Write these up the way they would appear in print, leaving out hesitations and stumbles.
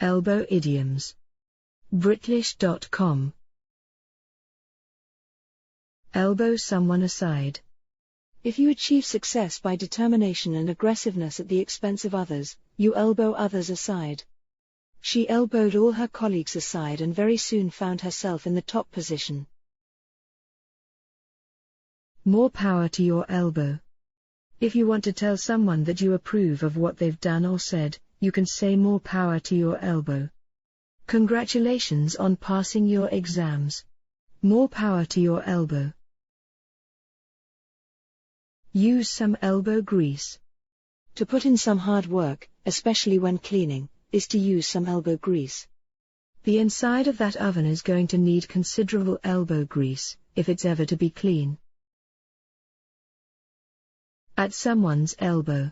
Elbow idioms. British.com. Elbow someone aside. If you achieve success by determination and aggressiveness at the expense of others, you elbow others aside. She elbowed all her colleagues aside and very soon found herself in the top position. More power to your elbow. If you want to tell someone that you approve of what they've done or said, you can say more power to your elbow. Congratulations on passing your exams. More power to your elbow. Use some elbow grease. To put in some hard work, especially when cleaning, is to use some elbow grease. The inside of that oven is going to need considerable elbow grease, if it's ever to be clean. At someone's elbow.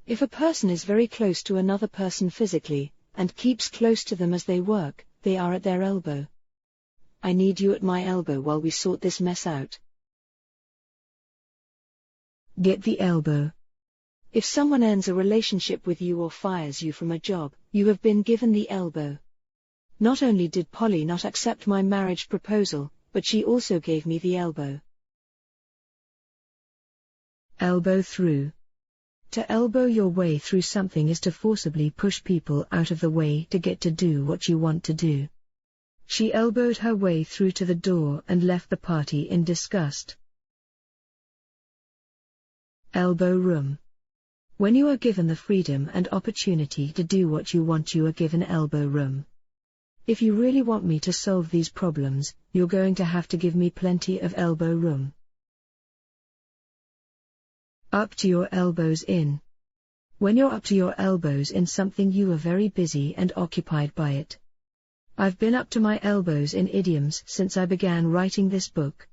If a person is very close to another person physically, and keeps close to them as they work, they are at their elbow. I need you at my elbow while we sort this mess out. Get the elbow. If someone ends a relationship with you or fires you from a job, you have been given the elbow. Not only did Polly not accept my marriage proposal, but she also gave me the elbow. Elbow through. To elbow your way through something is to forcibly push people out of the way to get to do what you want to do. She elbowed her way through to the door and left the party in disgust. Elbow room. When you are given the freedom and opportunity to do what you want, you are given elbow room. If you really want me to solve these problems, you're going to have to give me plenty of elbow room. Up to your elbows in. When you're up to your elbows in something, you are very busy and occupied by it. I've been up to my elbows in idioms since I began writing this book.